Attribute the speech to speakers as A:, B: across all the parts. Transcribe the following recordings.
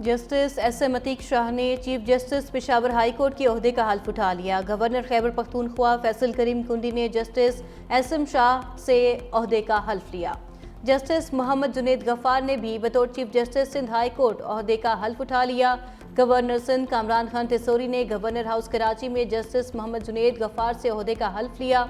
A: Justice S M Atiq شاہ نے chief justice Peshawar high court کے عہدے کا حلف اٹھا لیا۔ گورنر خیبر پختونخوا فیصل کریم کنڈی نے جسٹس ایس ایم شاہ سے عہدے کا حلف لیا۔ جسٹس محمد جنید غفار نے بھی بطور chief justice Sindh high court عہدے کا حلف اٹھا لیا۔ گورنر سندھ کامران خان ٹیسوری نے گورنر ہاؤس کراچی میں جسٹس محمد جنید غفار سے عہدے کا حلف لیا۔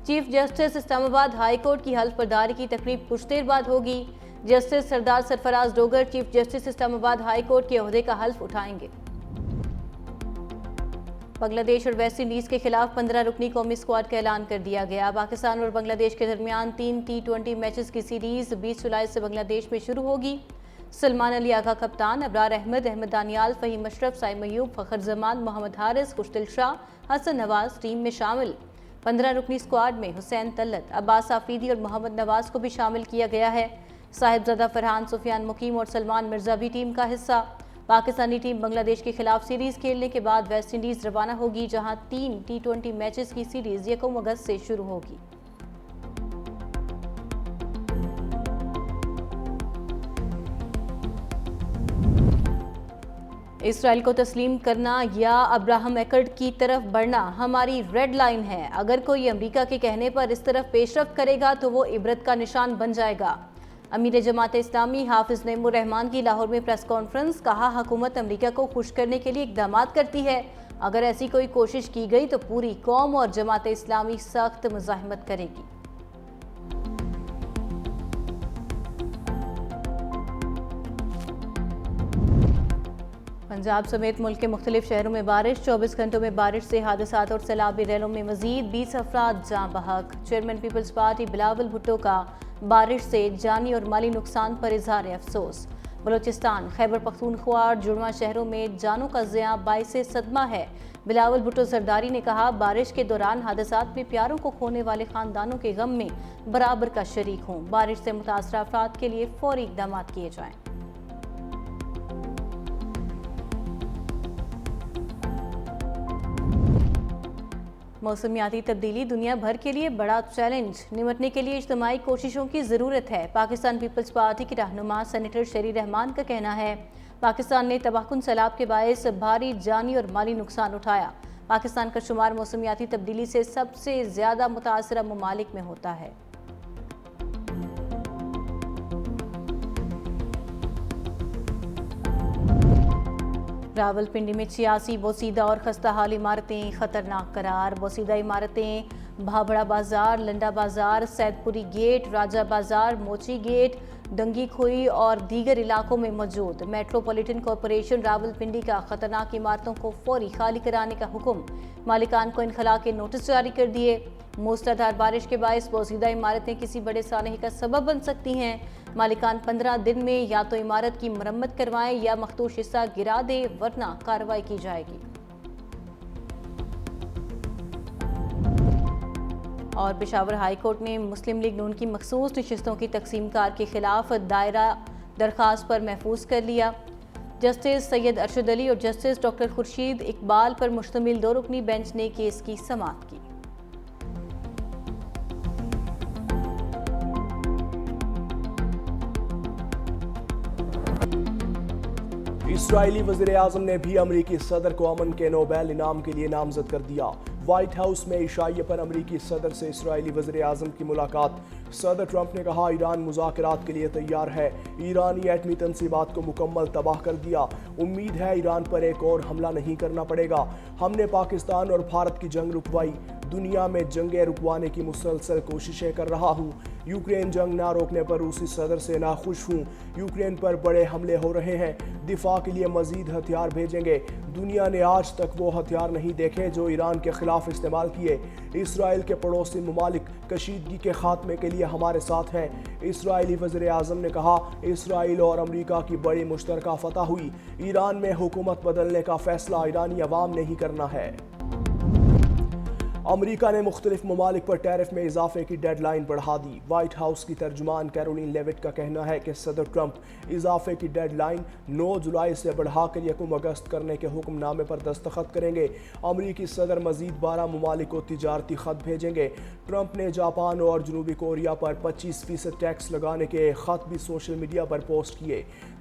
A: چیف جسٹس اسلام آباد ہائی کورٹ کی حلف برداری کی تقریب کچھ دیر بعد ہوگی۔ جسٹس سردار سرفراز ڈوگر چیف جسٹس اسلام آباد ہائی کورٹ کے عہدے کا حلف اٹھائیں گے۔ بنگلہ دیش اور ویسٹ انڈیز کے خلاف 15 رکنی قومی اسکواڈ کا اعلان کر دیا گیا۔ پاکستان اور بنگلہ دیش کے درمیان 3 ٹی20 میچز کی سیریز 20 جولائی سے بنگلہ دیش میں شروع ہوگی۔ سلمان علی آغا کپتان، ابرار احمد، احمد دانیال، فہیم اشرف، سائم ایوب، فخر زمان، محمد حارث، خوشدل شاہ، حسن نواز ٹیم میں شامل۔ 15 رکنی اسکواڈ میں حسین طلعت، عباس آفریدی اور محمد نواز کو بھی شامل کیا گیا ہے۔ صاحبزادہ فرحان، سفیان مقیم اور سلمان مرزا بھی ٹیم کا حصہ۔ پاکستانی ٹیم بنگلہ دیش کے خلاف سیریز کھیلنے کے بعد ویسٹ انڈیز روانہ ہوگی، جہاں 3 ٹی20 میچز کی سیریز 1 اگست سے شروع ہوگی۔ اسرائیل کو تسلیم کرنا یا ابراہم ایکرڈ کی طرف بڑھنا ہماری ریڈ لائن ہے۔ اگر کوئی امریکہ کے کہنے پر اس طرف پیش رفت کرے گا تو وہ عبرت کا نشان بن جائے گا۔ امیر جماعت اسلامی حافظ نعیم الرحمان کی لاہور میں پریس کانفرنس۔ کہا، حکومت امریکہ کو خوش کرنے کے لیے اقدامات کرتی ہے۔ اگر ایسی کوئی کوشش کی گئی تو پوری قوم اور جماعت اسلامی سخت مزاحمت کرے گی۔ پنجاب سمیت ملک کے مختلف شہروں میں بارش، 24 گھنٹوں میں بارش سے حادثات اور سیلابی ریلوں میں مزید 20 افراد جاں بحق۔ چیئرمین پیپلز پارٹی بلاول بھٹو کا بارش سے جانی اور مالی نقصان پر اظہار افسوس۔ بلوچستان، خیبر پختونخوا اور جڑواں شہروں میں جانوں کا زیاں باعث صدمہ ہے۔ بلاول بھٹو زرداری نے کہا، بارش کے دوران حادثات میں پیاروں کو کھونے والے خاندانوں کے غم میں برابر کا شریک ہوں۔ بارش سے متاثرہ افراد کے لیے فوری اقدامات کیے جائیں۔ موسمیاتی تبدیلی دنیا بھر کے لیے بڑا چیلنج، نمٹنے کے لیے اجتماعی کوششوں کی ضرورت ہے۔ پاکستان پیپلز پارٹی کے رہنما سینیٹر شیری رحمان کا کہنا ہے، پاکستان نے تباہ کن سیلاب کے باعث بھاری جانی اور مالی نقصان اٹھایا۔ پاکستان کا شمار موسمیاتی تبدیلی سے سب سے زیادہ متاثرہ ممالک میں ہوتا ہے۔ راولپنڈی میں 86 بوسیدہ اور خستہ حال عمارتیں خطرناک قرار۔ بوسیدہ عمارتیں بھابڑا بازار، لنڈا بازار، سید پوری گیٹ، راجہ بازار، موچی گیٹ، ڈنگی کھوئی اور دیگر علاقوں میں موجود۔ میٹروپولیٹن کارپوریشن راولپنڈی کا خطرناک عمارتوں کو فوری خالی کرانے کا حکم، مالکان کو انخلاء کے نوٹس جاری کر دیے۔ موسلادھار بارش کے باعث بوسیدہ عمارتیں کسی بڑے سانحے کا سبب بن سکتی ہیں۔ مالکان 15 دن میں یا تو عمارت کی مرمت کروائیں یا مخدوش حصہ گرا دیں، ورنہ کارروائی کی جائے گی۔ اور پشاور ہائی کورٹ نے مسلم لیگ نون کی مخصوص نشستوں کی تقسیم کار کے خلاف دائرہ درخواست پر محفوظ کر لیا۔ جسٹس سید ارشد علی اور جسٹس ڈاکٹر خورشید اقبال پر مشتمل 2 رکنی بینچ نے کیس کی سماعت کی۔
B: اسرائیلی وزیر اعظم نے بھی امریکی صدر کو امن کے نوبیل انعام کے لیے نامزد کر دیا۔ وائٹ ہاؤس میں عشائیے پر امریکی صدر سے اسرائیلی وزیر اعظم کی ملاقات۔ صدر ٹرمپ نے کہا، ایران مذاکرات کے لیے تیار ہے، ایرانی ایٹمی تنصیبات کو مکمل تباہ کر دیا، امید ہے ایران پر ایک اور حملہ نہیں کرنا پڑے گا۔ ہم نے پاکستان اور بھارت کی جنگ رکوائی، دنیا میں جنگیں رکوانے کی مسلسل کوششیں کر رہا ہوں۔ یوکرین جنگ نہ روکنے پر روسی صدر سے ناخوش ہوں۔ یوکرین پر بڑے حملے ہو رہے ہیں، دفاع کے لیے مزید ہتھیار بھیجیں گے۔ دنیا نے آج تک وہ ہتھیار نہیں دیکھے جو ایران کے خلاف استعمال کیے۔ اسرائیل کے پڑوسی ممالک کشیدگی کے خاتمے کے لیے ہمارے ساتھ ہیں۔ اسرائیلی وزیر اعظم نے کہا، اسرائیل اور امریکہ کی بڑی مشترکہ فتح ہوئی۔ ایران میں حکومت بدلنے کا فیصلہ ایرانی عوام نے ہی کرنا ہے۔ امریکہ نے مختلف ممالک پر ٹیرف میں اضافے کی ڈیڈ لائن بڑھا دی۔ وائٹ ہاؤس کی ترجمان کیرولین لیوٹ کا کہنا ہے کہ صدر ٹرمپ اضافے کی ڈیڈ لائن 9 جولائی سے بڑھا کر 1 اگست کرنے کے حکم نامے پر دستخط کریں گے۔ امریکی صدر مزید 12 ممالک کو تجارتی خط بھیجیں گے۔ ٹرمپ نے جاپان اور جنوبی کوریا پر 25% ٹیکس لگانے کے خط بھی سوشل میڈیا پر پوسٹ کیے۔